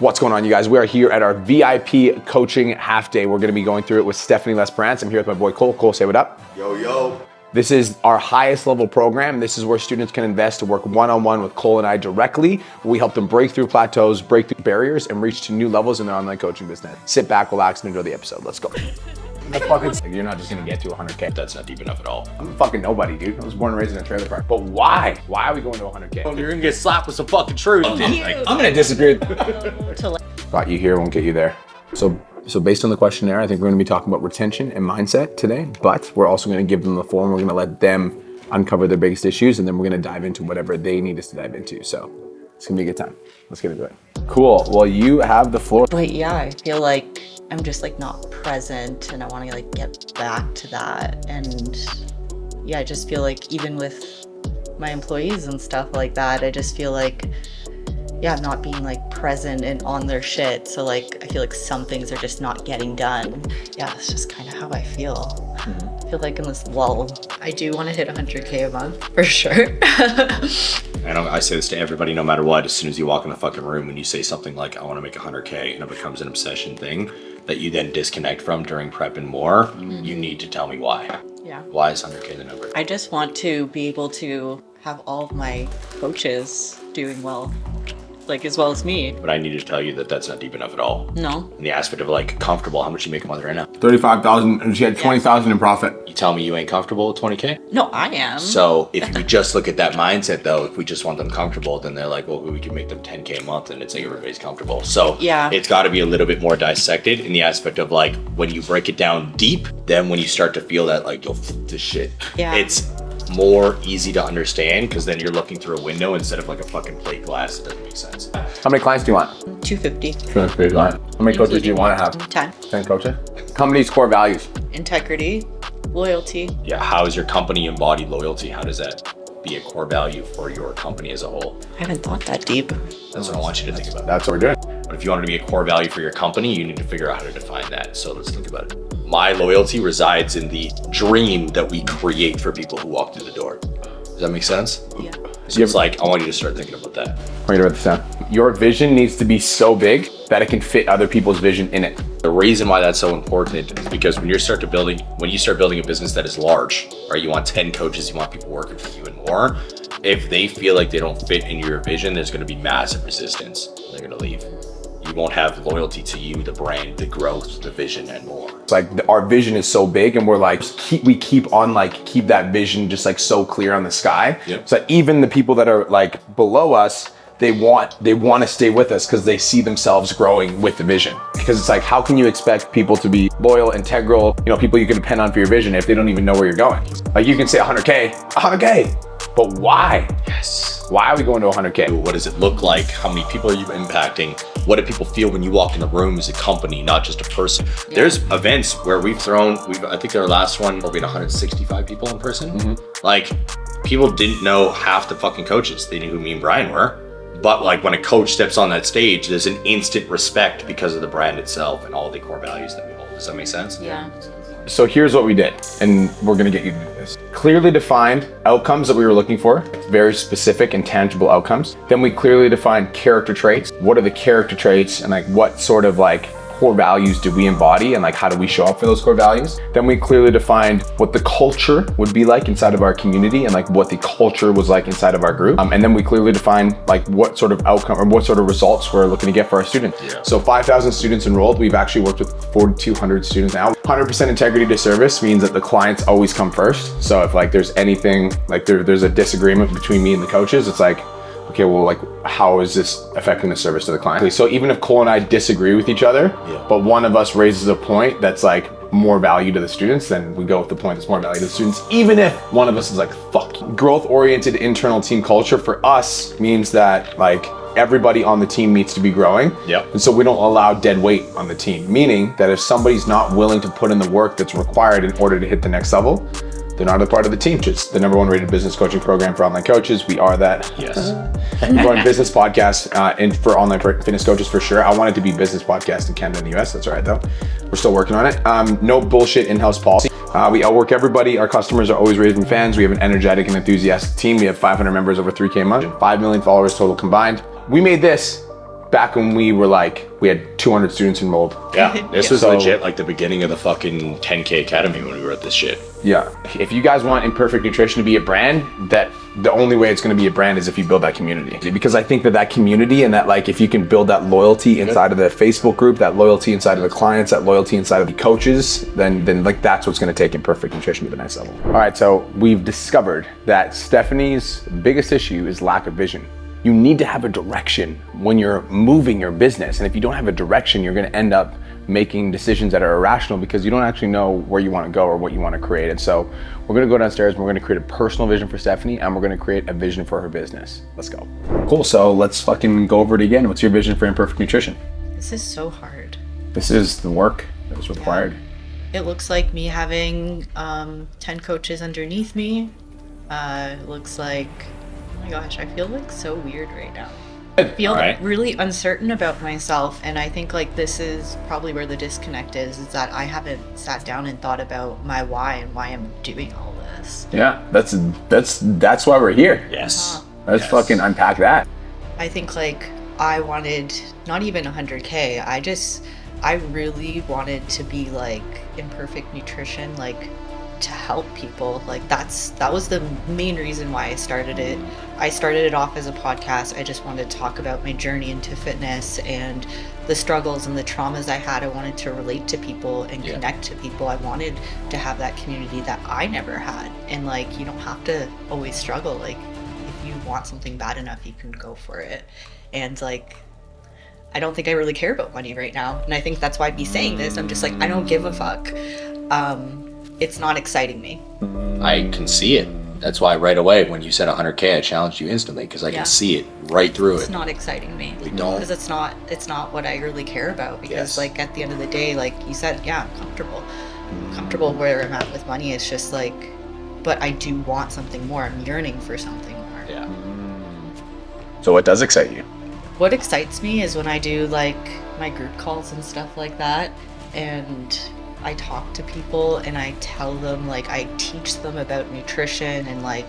What's going on, you guys? We are here at our VIP coaching half day. We're gonna be going through it with Stephanie Lesperance. I'm here with my boy Cole. Cole, say what up. Yo, yo. This is our highest level program. This is where students can invest to work one-on-one with Cole and I directly. We help them break through plateaus, break through barriers, and reach to new levels in their online coaching business. Sit back, relax, and enjoy the episode. Let's go. You're not just gonna get to 100K. That's not deep enough at all. I'm a fucking nobody, dude. I was born and raised in a trailer park. But why? Why are we going to 100K? You're gonna get slapped with some fucking truth. I'm gonna disagree. Got you here, won't get you there. So based on the questionnaire, I think we're gonna be talking about retention and mindset today, but we're also gonna give them the floor and we're gonna let them uncover their biggest issues, and then we're gonna dive into whatever they need us to dive into. So it's gonna be a good time. Let's get into it. Cool, well, you have the floor. But yeah, I feel like I'm just like not present, and I wanna like get back to that. And yeah, I just feel like even with my employees and stuff like that, I just feel like, yeah, I'm not being like present and on their shit. So like, I feel like some things are just not getting done. Yeah, that's just kind of how I feel. I feel like in this lull. I do want to hit 100K a month for sure. I say this to everybody, no matter what. As soon as you walk in the fucking room and you say something like, I want to make 100K, and it becomes an obsession thing that you then disconnect from during prep and more, you need to tell me why. Yeah. Why is 100K the number? I just want to be able to have all of my coaches doing well, like as well as me. But I need to tell you that that's not deep enough at all. No. In the aspect of like comfortable, how much you make a month right now? 35,000, and she had 20,000 in profit. You tell me you ain't comfortable with 20K? No, I am. So if we just look at that mindset though, if we just want them comfortable, then they're like, well, we can make them 10K a month and it's like everybody's comfortable. So yeah, it's got to be a little bit more dissected in the aspect of like, when you break it down deep, then when you start to feel that like, yo, this shit, yeah, it's more easy to understand because then you're looking through a window instead of like a fucking plate glass. It doesn't make sense. How many clients do you want? 250. 250 clients. How many coaches do you want to have? 10. 10 coaches? Company's core values. Integrity, loyalty. Yeah, how is your company embody loyalty? How does that be a core value for your company as a whole? I haven't thought that deep. That's what I want you to think about. That's what we're doing. But if you want it to be a core value for your company, you need to figure out how to define that. So let's think about it. My loyalty resides in the dream that we create for people who walk through the door. Does that make sense? Yeah. So it's like, I want you to start thinking about that. I want you to write this down. Your vision needs to be so big that it can fit other people's vision in it. The reason why that's so important is because when you start building a business that is large, right? You want 10 coaches, you want people working for you and more. If they feel like they don't fit in your vision, there's going to be massive resistance. They're going to leave. You won't have loyalty to you, the brand, the growth, the vision, and more. It's like our vision is so big, and we're like, we keep that vision just like so clear on the sky. Yep. So that even the people that are like below us, they want to stay with us because they see themselves growing with the vision. Because it's like, how can you expect people to be loyal, integral, people you can depend on for your vision if they don't even know where you're going? Like you can say 100K, but why? Yes. Why are we going to 100K? What does it look like? How many people are you impacting? What do people feel when you walk in the room as a company, not just a person? Yeah. There's events where I think our last one, we had 165 people in person. Like, people didn't know half the fucking coaches. They knew who me and Brian were. But like when a coach steps on that stage, there's an instant respect because of the brand itself and all the core values that we hold. Does that make sense? Yeah. So here's what we did, and we're gonna get you to do this. Clearly defined outcomes that we were looking for, very specific and tangible outcomes. Then we clearly defined character traits. What are the character traits, and like what sort of like core values do we embody, and like how do we show up for those core values? Then we clearly defined what the culture would be like inside of our community, and like what the culture was like inside of our group. And then we clearly defined like what sort of outcome or what sort of results we're looking to get for our students. Yeah. So 5,000 students enrolled. We've actually worked with 4,200 students now. 100% integrity to service means that the clients always come first. So if like there's anything, like there's a disagreement between me and the coaches, it's like, okay, well, like, how is this affecting the service to the client? So even if Cole and I disagree with each other, but one of us raises a point that's like more value to the students, then we go with the point that's more value to the students, even if one of us is like, fuck you. Growth-oriented internal team culture for us means that like everybody on the team needs to be growing. Yep. And so we don't allow dead weight on the team, meaning that if somebody's not willing to put in the work that's required in order to hit the next level, they're not a part of the team. It's the #1 rated business coaching program for online coaches. We are that. Yes. We're on business podcast and for online fitness coaches for sure. I want it to be business podcast in Canada and the US. That's all right though. We're still working on it. No bullshit in-house policy. We outwork everybody. Our customers are always raving fans. We have an energetic and enthusiastic team. We have 500 members, over 3K a month, 5 million followers total combined. We made this back when we had 200 students enrolled. Yeah, this was So- legit like the beginning of the fucking 10K Academy when we wrote this shit. Yeah. If you guys want Imperfect Nutrition to be a brand, that the only way it's going to be a brand is if you build that community. Because I think that community and that like if you can build that loyalty inside of the Facebook group, that loyalty inside of the clients, that loyalty inside of the coaches, then like that's what's going to take Imperfect Nutrition to the next level. All right, so we've discovered that Stephanie's biggest issue is lack of vision. You need to have a direction when you're moving your business. And if you don't have a direction, you're going to end up making decisions that are irrational because you don't actually know where you want to go or what you want to create. And so we're going to go downstairs and we're going to create a personal vision for Stephanie and we're going to create a vision for her business. Let's go. Cool. So let's fucking go over it again. What's your vision for Imperfect Nutrition? This is so hard. This is the work that is required. It looks like me having 10 coaches underneath me. It looks like, oh my gosh, I feel like so weird right now. I feel really uncertain about myself, and I think like this is probably where the disconnect is that I haven't sat down and thought about my why and why I'm doing all this. Yeah, that's why we're here. Yes. Let's fucking unpack that. I think like I wanted not even 100K. I really wanted to be like Imperfect Nutrition, like to help people. Like that was the main reason why I started it. I started it off as a podcast. I just wanted to talk about my journey into fitness and the struggles and the traumas I had. I wanted to relate to people and connect to people. I wanted to have that community that I never had. And like, you don't have to always struggle. Like if you want something bad enough, you can go for it. And like, I don't think I really care about money right now. And I think that's why I'd be saying this. I'm just like, I don't give a fuck. It's not exciting me. I can see it. That's why right away when you said 100K, I challenged you instantly because I can see it right through It's it. not exciting me. We don't. Because it's not what I really care about. Because like at the end of the day, like you said, yeah, I'm comfortable. Comfortable where I'm at with money. It's just like, but I do want something more. I'm yearning for something more. Yeah. So what does excite you? What excites me is when I do like my group calls and stuff like that, and I talk to people and I tell them, like I teach them about nutrition and like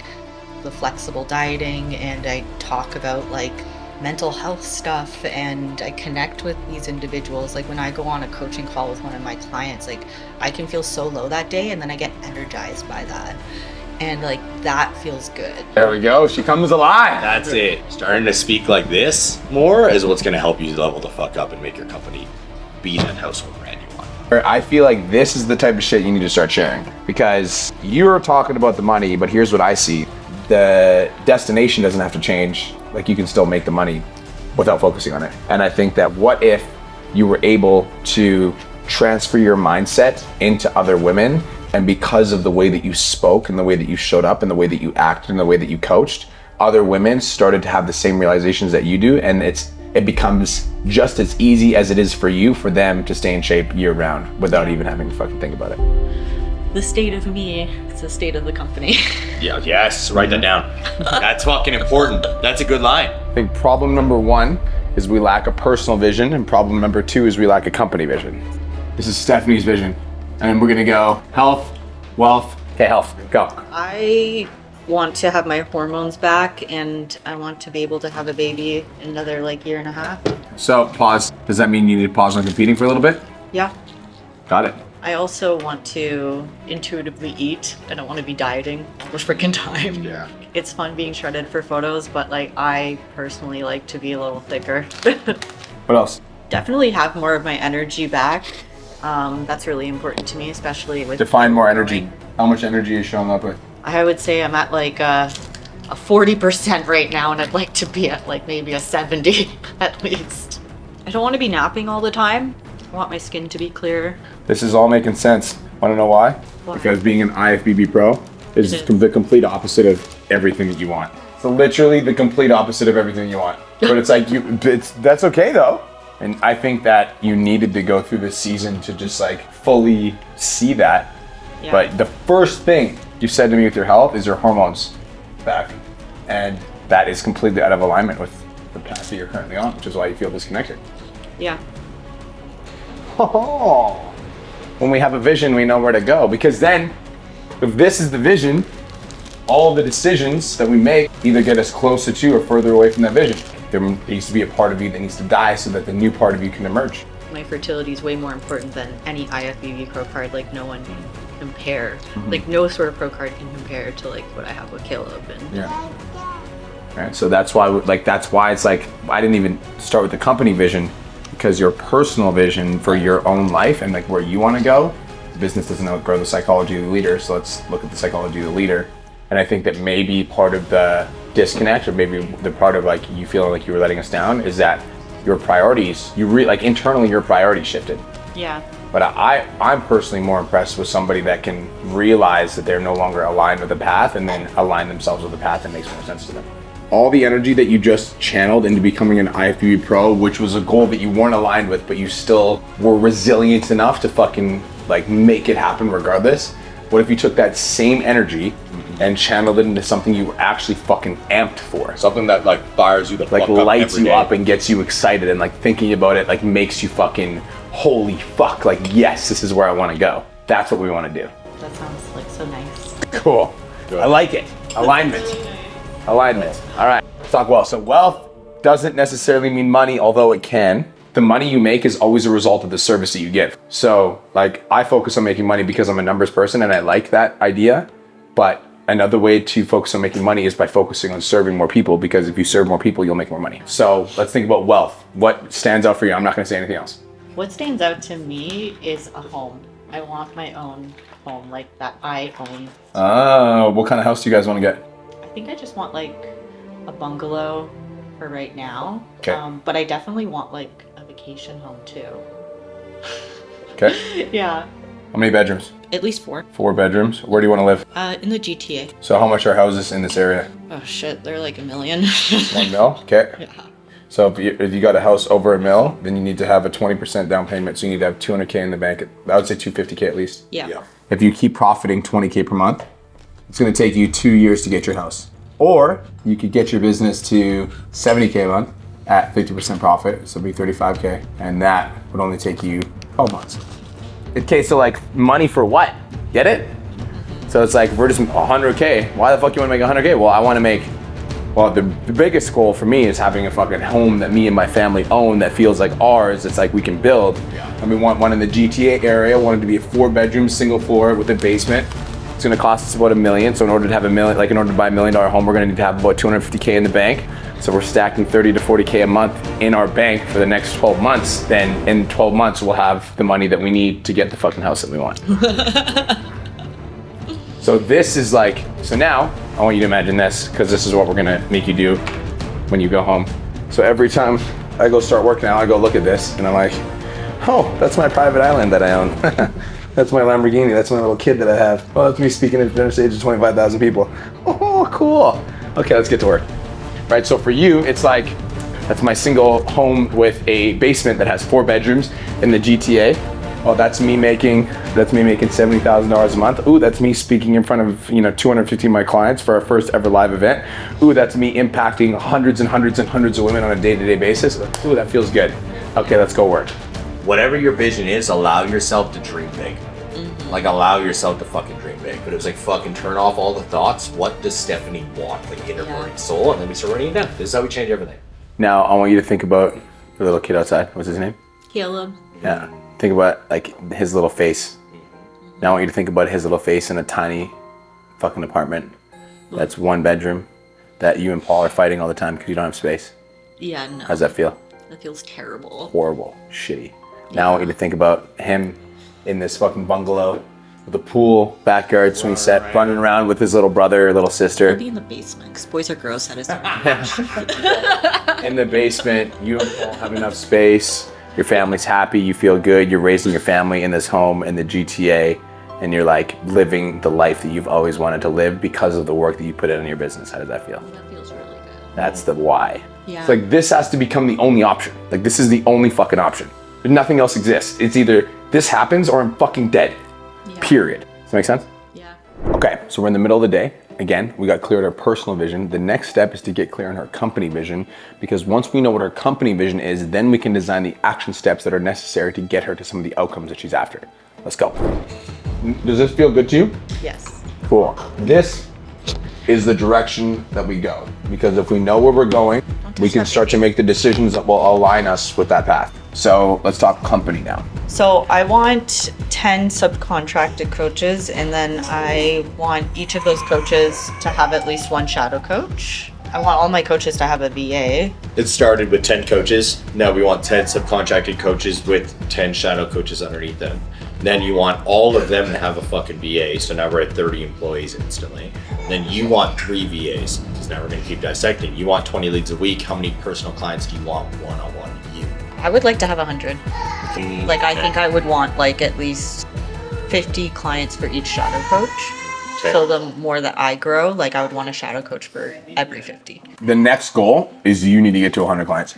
the flexible dieting, and I talk about like mental health stuff, and I connect with these individuals. Like when I go on a coaching call with one of my clients, like I can feel so low that day and then I get energized by that. And like that feels good. There we go. She comes alive. That's it. Starting to speak like this more is what's going to help you level the fuck up and make your company be that household brand you want. I feel like this is the type of shit you need to start sharing, because you're talking about the money, but here's what I see. The destination doesn't have to change. Like you can still make the money without focusing on it. And I think that what if you were able to transfer your mindset into other women, and because of the way that you spoke and the way that you showed up and the way that you acted and the way that you coached, other women started to have the same realizations that you do, and it becomes just as easy as it is for you for them to stay in shape year round without even having to fucking think about it. The state of me is the state of the company. Yeah, yes, write that down. That's fucking important. That's a good line. I think problem number one is we lack a personal vision, and problem number two is we lack a company vision. This is Stephanie's vision. And we're gonna go health, wealth. Okay, health, go. I want to have my hormones back, and I want to be able to have a baby in another like year and a half. So pause. Does that mean you need to pause on competing for a little bit? Yeah. Got it. I also want to intuitively eat. I don't want to be dieting all the freaking time. Yeah. It's fun being shredded for photos, but like I personally like to be a little thicker. What else? Definitely have more of my energy back. That's really important to me, especially with Define more energy. growing. How much energy are you showing up with? I would say I'm at like a 40% right now, and I'd like to be at like maybe a 70 at least. I don't want to be napping all the time. I want my skin to be clear. This is all making sense. Want to know why? Why? Because being an IFBB Pro is It is. the complete opposite of everything that you want. So literally the complete opposite of everything you want. But it's like that's okay though. And I think that you needed to go through this season to just like fully see that. Yeah. But the first thing you said to me with your health is your hormones back. And that is completely out of alignment with the path that you're currently on, which is why you feel disconnected. Yeah. Oh. When we have a vision, we know where to go. Because then, if this is the vision, all the decisions that we make either get us closer to or further away from that vision. There needs to be a part of you that needs to die so that the new part of you can emerge. My fertility is way more important than any IFBB Pro card. Like no one can compare. Like no sort of pro card can compare to like what I have with Caleb. And Yeah. Right. So that's why, that's why it's like, I didn't even start with the company vision, because your personal vision for your own life and like where you want to go, the business doesn't outgrow the psychology of the leader. So let's look at the psychology of the leader. And I think that maybe part of the disconnect, or maybe the part of like you feeling like you were letting us down, is that your priorities, like internally your priorities shifted. yeah. But I'm personally more impressed with somebody that can realize that they're no longer aligned with the path and then align themselves with the path that makes more sense to them. All the energy that you just channeled into becoming an IFB Pro, which was a goal that you weren't aligned with, but you still were resilient enough to fucking like make it happen regardless. What if you took that same energy and channeled it into something you were actually fucking amped for? Something that like fires you the Like fuck up lights every you day. up and gets you excited, and like thinking about it like makes you fucking holy fuck, like yes, this is where I want to go. That's what we want to do. That sounds like so nice. Cool. Good. I like it. Alignment. Alignment. All right. Let's talk wealth. So wealth doesn't necessarily mean money, although it can. The money you make is always a result of the service that you give. So like I focus on making money because I'm a numbers person and I like that idea. But another way to focus on making money is by focusing on serving more people, because if you serve more people, you'll make more money. So let's think about wealth. What stands out for you? I'm not going to say anything else. What stands out to me is a home. I want my own home, like that I own. Oh, what kind of house do you guys want to get? I think I just want like a bungalow for right now. Okay. But I definitely want like a vacation home too. Okay. Yeah. How many bedrooms? At least 4. 4 bedrooms. Where do you want to live? In the GTA. So how much are houses in this area? Oh shit, they're like $1 million. 1 mil? Okay. Yeah. So if you got a house over $1 mil, then you need to have a 20% down payment. So you need to have $200K in the bank. I would say $250K at least. Yeah. If you keep profiting $20K per month, it's going to take you 2 years to get your house. Or you could get your business to $70K a month at 50% profit. So it'd be $35K. And that would only take you 12 months. Okay, so like money for what? Get it? So it's like, we're just 100K. Why the fuck you want to make 100K? Well, I want to make, the biggest goal for me is having a fucking home that me and my family own that feels like ours. It's like we can build. And we want one in the GTA area. I want it to be a 4-bedroom, single floor with a basement. It's gonna cost us about $1 million. So in order to have $1 million, like in order to buy $1 million home, we're gonna need to have about 250K in the bank. So we're stacking 30 to 40K a month in our bank for the next 12 months. Then in 12 months, we'll have the money that we need to get the fucking house that we want. So this is like, so now I want you to imagine this, because this is what we're gonna make you do when you go home. So every time I go start working out, I go look at this and I'm like, oh, that's my private island that I own. That's my Lamborghini, that's my little kid that I have. Oh, that's me speaking at dinner stage to 25,000 people. Oh, cool. Okay, let's get to work. Right, so for you, it's like, that's my single home with a basement that has 4 bedrooms in the GTA. Oh, that's me making $70,000 a month. Ooh, that's me speaking in front of 250 of my clients for our first ever live event. Ooh, that's me impacting hundreds and hundreds and hundreds of women on a day-to-day basis. Ooh, that feels good. Okay, let's go work. Whatever your vision is, allow yourself to dream big. Like allow yourself to fucking dream big. But it was like fucking turn off all the thoughts. What does Stephanie want? Like inner burning soul, and then we start writing it down. This is how we change everything. Now, I want you to think about the little kid outside. What's his name? Caleb. Yeah. Think about like his little face. Now I want you to think about his little face in a tiny fucking apartment. That's 1 bedroom that you and Paul are fighting all the time because you don't have space. Yeah, no. How's that feel? That feels terrible. Horrible. Shitty. Now I want you to think about him in this fucking bungalow with a pool, backyard, swing set, running around with his little brother or little sister. I'll be in the basement because boys are gross. That is In the basement, you and Paul have enough space. Your family's happy, you feel good, you're raising your family in this home in the GTA, and you're like living the life that you've always wanted to live because of the work that you put in your business. How does that feel? That feels really good. That's the why. Yeah. It's like this has to become the only option. Like this is the only fucking option. Nothing else exists. It's either this happens or I'm fucking dead. Yeah. Period. Does that make sense? Yeah. Okay, so we're in the middle of the day. Again, we got clear on our personal vision. The next step is to get clear on our company vision, because once we know what our company vision is, then we can design the action steps that are necessary to get her to some of the outcomes that she's after. Let's go. Does this feel good to you? Yes. Cool. This is the direction that we go. Because if we know where we're going, we can start to make the decisions that will align us with that path. So let's talk company now. So I want 10 subcontracted coaches, and then I want each of those coaches to have at least one shadow coach. I want all my coaches to have a VA. It started with 10 coaches. Now we want 10 subcontracted coaches with 10 shadow coaches underneath them. Then you want all of them to have a fucking VA. So now we're at 30 employees instantly. Then you want 3 VAs, because now we're going to keep dissecting. You want 20 leads a week. How many personal clients do you want one-on-one with you? I would like to have 100. Like, I think I would want like at least 50 clients for each shadow coach. Okay. So the more that I grow, like I would want a shadow coach for every 50. The next goal is you need to get to 100 clients.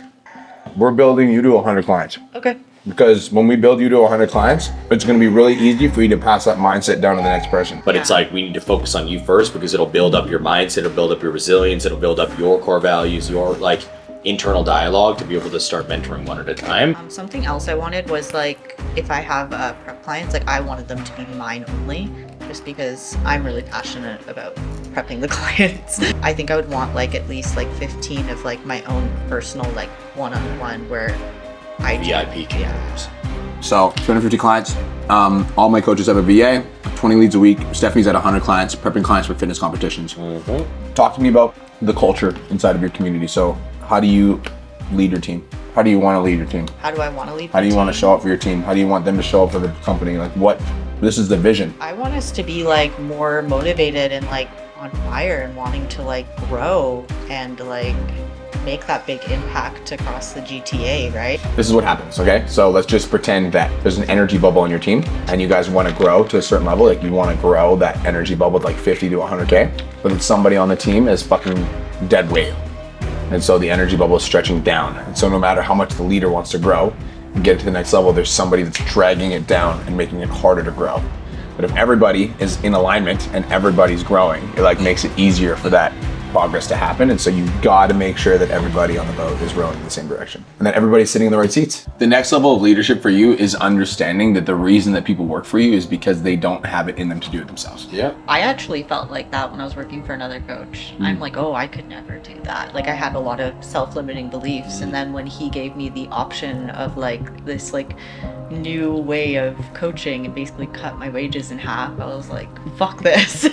We're building you to 100 clients. Okay. Because when we build you to 100 clients, it's going to be really easy for you to pass that mindset down to the next person. But it's like, we need to focus on you first, because it'll build up your mindset, it'll build up your resilience, it'll build up your core values, your like internal dialogue to be able to start mentoring one at a time. Something else I wanted was like, if I have prep clients, like I wanted them to be mine only, just because I'm really passionate about prepping the clients. I think I would want like at least like 15 of like my own personal like one-on-one where I VIP campers. So 250 clients. All my coaches have a VA, 20 leads a week. Stephanie's at 100 clients, prepping clients for fitness competitions. Talk to me about the culture inside of your community. So how do you lead your team? How do you want to lead your team? How do I want to lead? How do you want to show up for your team? How do you want them to show up for the company? Like what? This is the vision. I want us to be like more motivated and like on fire and wanting to like grow and like make that big impact across the GTA, right? This is what happens, okay? So let's just pretend that there's an energy bubble on your team and you guys want to grow to a certain level. Like you want to grow that energy bubble with like 50 to 100K, but then somebody on the team is fucking dead weight. And so the energy bubble is stretching down. And so no matter how much the leader wants to grow and get to the next level, there's somebody that's dragging it down and making it harder to grow. But if everybody is in alignment and everybody's growing, it like makes it easier for that progress to happen. And so you got to make sure that everybody on the boat is rowing in the same direction and that everybody's sitting in the right seats. The next level of leadership for you is understanding that the reason that people work for you is because they don't have it in them to do it themselves. Yeah. I actually felt like that when I was working for another coach. I'm like, oh, I could never do that. Like I had a lot of self-limiting beliefs. And then when he gave me the option of like this like new way of coaching and basically cut my wages in half, I was like, fuck this.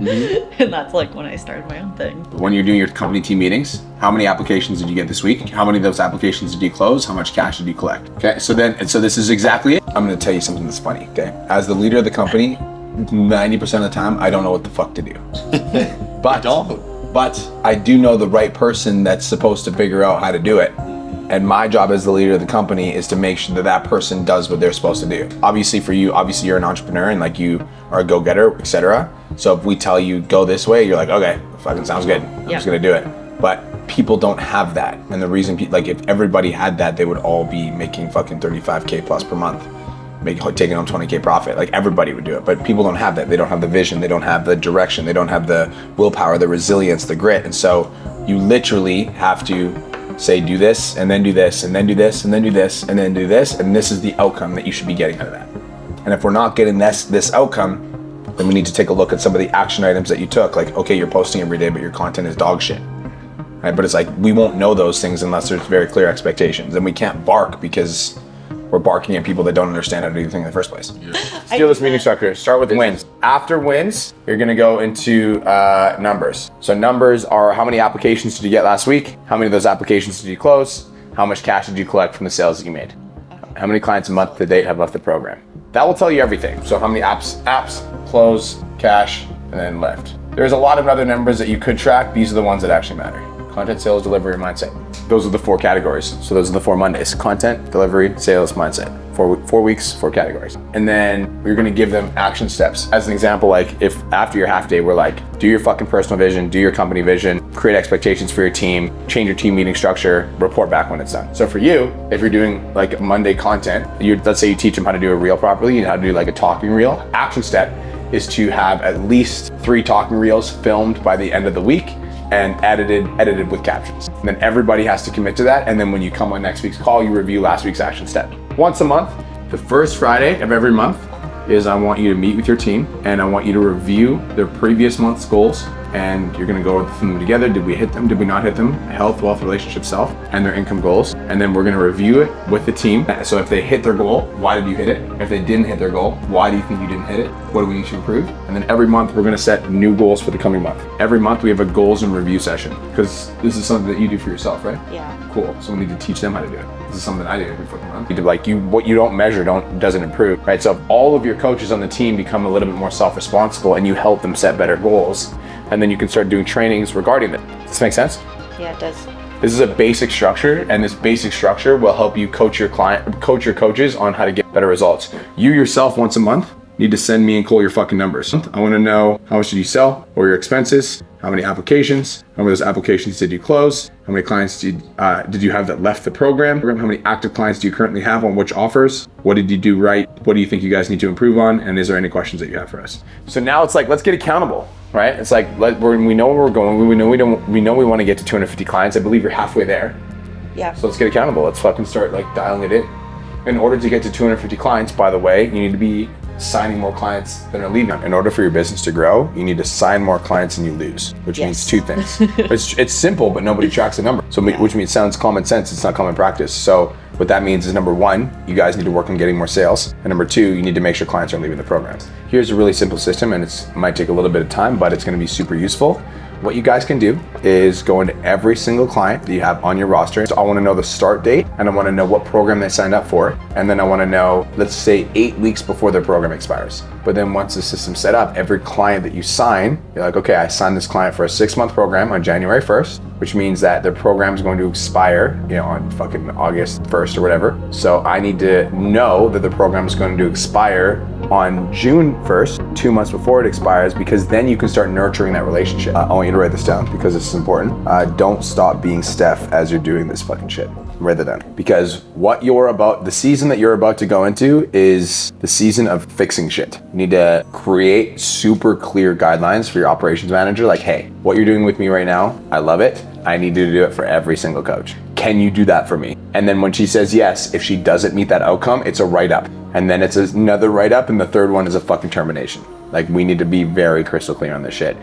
And that's like when I started my own thing. When you're doing your company team meetings, how many applications did you get this week? How many of those applications did you close? How much cash did you collect? Okay, so this is exactly it. I'm gonna tell you something that's funny, okay? As the leader of the company, 90% of the time, I don't know what the fuck to do. But I do know the right person that's supposed to figure out how to do it. And my job as the leader of the company is to make sure that that person does what they're supposed to do. Obviously for you, obviously you're an entrepreneur and like you are a go-getter, etc. So if we tell you go this way, you're like, okay, fucking sounds good. I'm just gonna do it. But people don't have that. And the reason, like if everybody had that, they would all be making fucking 35K plus per month, taking home 20K profit. Like everybody would do it, but people don't have that. They don't have the vision. They don't have the direction. They don't have the willpower, the resilience, the grit. And so you literally have to say do this and then do this and then do this and then do this and then do this, and this is the outcome that you should be getting out of that. And if we're not getting this outcome, then we need to take a look at some of the action items that you took. Like, okay, you're posting every day, but your content is dog shit. Right? But it's like we won't know those things unless there's very clear expectations, and we can't bark because we're barking at people that don't understand how to do the thing in the first place. Steal this meeting structure. Start with wins. After wins, you're gonna go into numbers. So numbers are how many applications did you get last week? How many of those applications did you close? How much cash did you collect from the sales that you made? How many clients a month to date have left the program? That will tell you everything. So how many apps, close, cash, and then left. There's a lot of other numbers that you could track. These are the ones that actually matter. Content, sales, delivery, mindset. Those are the 4 categories. So those are the 4 Mondays. Content, delivery, sales, mindset. 4 weeks, 4 categories. And then we're gonna give them action steps. As an example, like if after your half day, we're like, do your fucking personal vision, do your company vision, create expectations for your team, change your team meeting structure, report back when it's done. So for you, if you're doing like Monday content, let's say you teach them how to do a reel properly and how to do like a talking reel. Action step is to have at least 3 talking reels filmed by the end of the week and edited with captions. And then everybody has to commit to that. And then when you come on next week's call, you review last week's action step. Once a month, the first Friday of every month, is I want you to meet with your team and I want you to review their previous month's goals, and you're gonna go through them together. Did we hit them? Did we not hit them? Health, wealth, relationship, self, and their income goals. And then we're gonna review it with the team. So if they hit their goal, why did you hit it? If they didn't hit their goal, why do you think you didn't hit it? What do we need to improve? And then every month we're gonna set new goals for the coming month. Every month we have a goals and review session, because this is something that you do for yourself, right? Yeah. Cool. So we need to teach them how to do it. This is something I do every fucking month. What you don't measure doesn't improve, right? So if all of your coaches on the team become a little bit more self-responsible and you help them set better goals, and then you can start doing trainings regarding it. Does this make sense? Yeah, it does. This is a basic structure, and this basic structure will help you coach your coaches on how to get better results. You yourself, once a month, need to send me and Cole your fucking numbers. I want to know, how much did you sell, or your expenses, how many applications, how many of those applications did you close, how many clients did you have that left the program, how many active clients do you currently have on which offers, what did you do right, what do you think you guys need to improve on, and is there any questions that you have for us? So now it's like, let's get accountable, right? It's like, we know where we're going, we know we want to get to 250 clients. I believe you're halfway there. Yeah. So let's get accountable. Let's fucking start like dialing it in. In order to get to 250 clients, by the way, you need to be signing more clients than are leaving. In order for your business to grow, you need to sign more clients than you lose, which means two things. It's simple, but nobody tracks the number. So which means it sounds common sense, it's not common practice. So what that means is, number one, you guys need to work on getting more sales. And number two, you need to make sure clients aren't leaving the program. Here's a really simple system, and it might take a little bit of time, but it's gonna be super useful. What you guys can do is go into every single client that you have on your roster. So I wanna know the start date, and I wanna know what program they signed up for. And then I wanna know, let's say 8 weeks before their program expires. But then once the system's set up, every client that you sign, you're like, okay, I signed this client for a 6-month program on January 1st, which means that their program is going to expire, on fucking August 1st or whatever. So I need to know that the program is going to expire on June 1st, 2 months before it expires, because then you can start nurturing that relationship. I want you to write this down because this is important. Don't stop being Steph as you're doing this fucking shit. Write that down. Because the season that you're about to go into is the season of fixing shit. You need to create super clear guidelines for your operations manager. Like, hey, what you're doing with me right now, I love it. I need you to do it for every single coach. Can you do that for me? And then when she says yes, if she doesn't meet that outcome, it's a write-up. And then it's another write-up, and the third one is a fucking termination. Like, we need to be very crystal clear on this shit.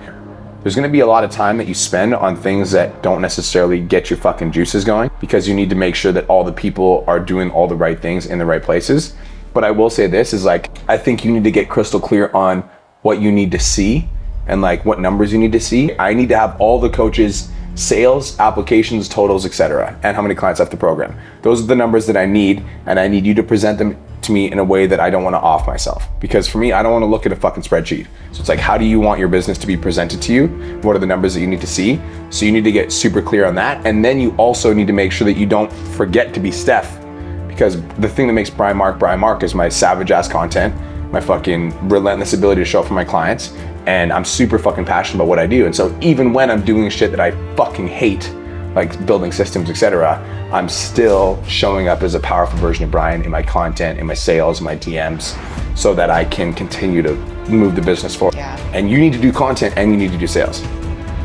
There's gonna be a lot of time that you spend on things that don't necessarily get your fucking juices going, because you need to make sure that all the people are doing all the right things in the right places. But I will say this is like, I think you need to get crystal clear on what you need to see and like what numbers you need to see. I need to have all the coaches' sales, applications, totals, etc., and how many clients left the program. Those are the numbers that I need, and I need you to present them to me in a way that I don't want to off myself. Because for me, I don't want to look at a fucking spreadsheet. So it's like, how do you want your business to be presented to you? What are the numbers that you need to see? So you need to get super clear on that. And then you also need to make sure that you don't forget to be Steph. Because the thing that makes Brian Mark is my savage ass content, my fucking relentless ability to show up for my clients. And I'm super fucking passionate about what I do. And so even when I'm doing shit that I fucking hate, like building systems, etc., I'm still showing up as a powerful version of Brian in my content, in my sales, in my DMs, so that I can continue to move the business forward. Yeah. And you need to do content and you need to do sales.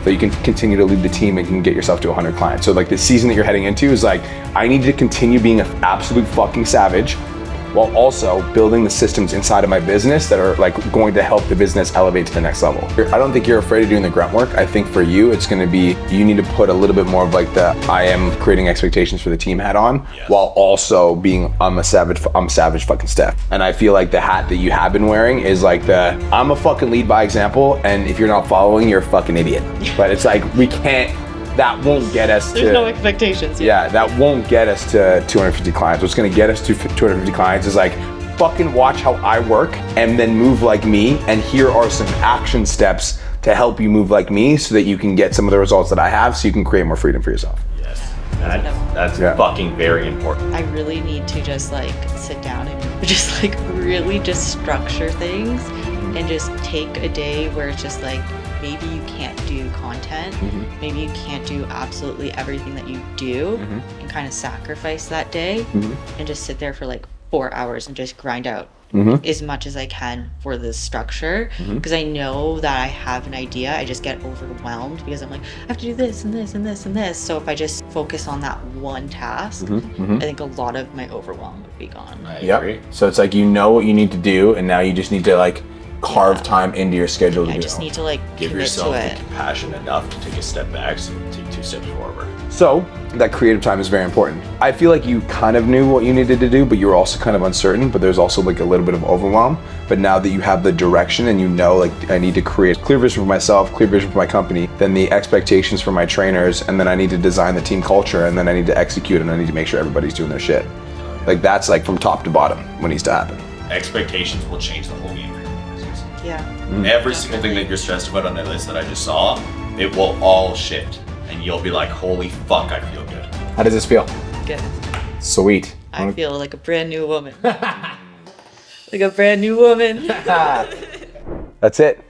So you can continue to lead the team and you can get yourself to 100 clients. So like the season that you're heading into is like, I need to continue being an absolute fucking savage, while also building the systems inside of my business that are like going to help the business elevate to the next level. I don't think you're afraid of doing the grunt work. I think for you, it's gonna be, you need to put a little bit more of like the, I am creating expectations for the team hat on, while also being, I'm savage fucking Steph. And I feel like the hat that you have been wearing is like the, I'm a fucking lead by example, and if you're not following, you're a fucking idiot. But it's like, that won't get us There's no expectations. Yeah, that won't get us to 250 clients. What's gonna get us to 250 clients is like, fucking watch how I work and then move like me. And here are some action steps to help you move like me so that you can get some of the results that I have, so you can create more freedom for yourself. Yes, that's fucking very important. I really need to just like sit down and just like really just structure things and just take a day where it's just like, maybe you can't do content, maybe you can't do absolutely everything that you do, and kind of sacrifice that day and just sit there for like 4 hours and just grind out as much as I can for this structure, because I know that I have an idea. I just get overwhelmed because I'm like, I have to do this and this and this and this. So if I just focus on that one task, I think a lot of my overwhelm would be gone. I agree. So it's like, you know what you need to do, and now you just need to like carve time into your schedule to I do just it. need to like Give commit yourself to the it. compassion enough to take a step back, so take 2 steps forward. So that creative time is very important. I feel like you kind of knew what you needed to do, but you were also kind of uncertain, but there's also like a little bit of overwhelm. But now that you have the direction and you know, like, I need to create clear vision for myself, clear vision for my company, then the expectations for my trainers, and then I need to design the team culture, and then I need to execute, and I need to make sure everybody's doing their shit. Like, that's like from top to bottom what needs to happen. Expectations will change the whole game for your business. Yeah. Every single thing that you're stressed about on that list that I just saw, it will all shift. And you'll be like, holy fuck, I feel good. How does this feel? Good. Sweet. I feel like a brand new woman. Like a brand new woman. That's it.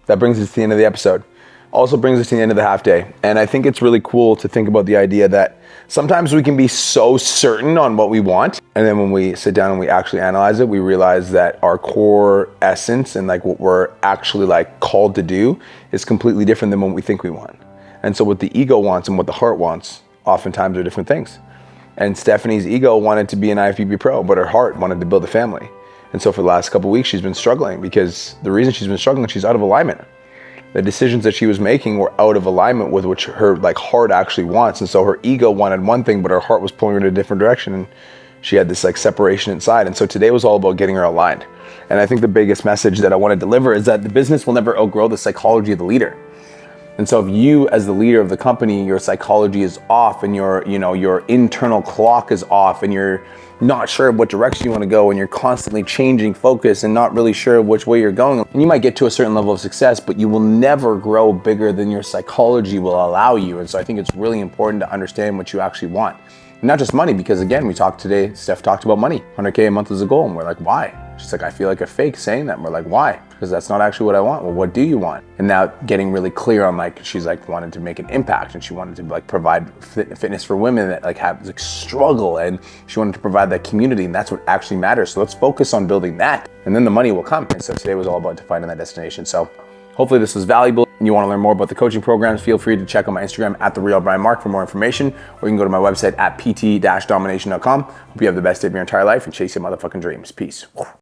That brings us to the end of the episode. Also brings us to the end of the half day. And I think it's really cool to think about the idea that sometimes we can be so certain on what we want, and then when we sit down and we actually analyze it, we realize that our core essence and like what we're actually like called to do is completely different than what we think we want. And so what the ego wants and what the heart wants oftentimes are different things. And Stephanie's ego wanted to be an IFB Pro, but her heart wanted to build a family. And so for the last couple of weeks, she's been struggling, because the reason she's been struggling, she's out of alignment. The decisions that she was making were out of alignment with what her like heart actually wants. And so her ego wanted one thing, but her heart was pulling her in a different direction. And she had this like separation inside. And so today was all about getting her aligned. And I think the biggest message that I want to deliver is that the business will never outgrow the psychology of the leader. And so if you, as the leader of the company, your psychology is off, and your internal clock is off, and you're not sure what direction you want to go, and you're constantly changing focus and not really sure which way you're going, and you might get to a certain level of success, but you will never grow bigger than your psychology will allow you. And so I think it's really important to understand what you actually want. And not just money, because again, we talked today, Steph talked about money. 100K a month is a goal, and we're like, why? She's like, I feel like a fake saying that. And we're like, why? Because that's not actually what I want. Well, what do you want? And now getting really clear on like, she's like wanted to make an impact, and she wanted to like provide fitness for women that like have like struggle, and she wanted to provide that community, and that's what actually matters. So let's focus on building that, and then the money will come. And so today was all about defining that destination. So hopefully this was valuable, and you want to learn more about the coaching programs, feel free to check out my Instagram at @TheRealBrianMark for more information, or you can go to my website at pt-domination.com. Hope you have the best day of your entire life and chase your motherfucking dreams. Peace.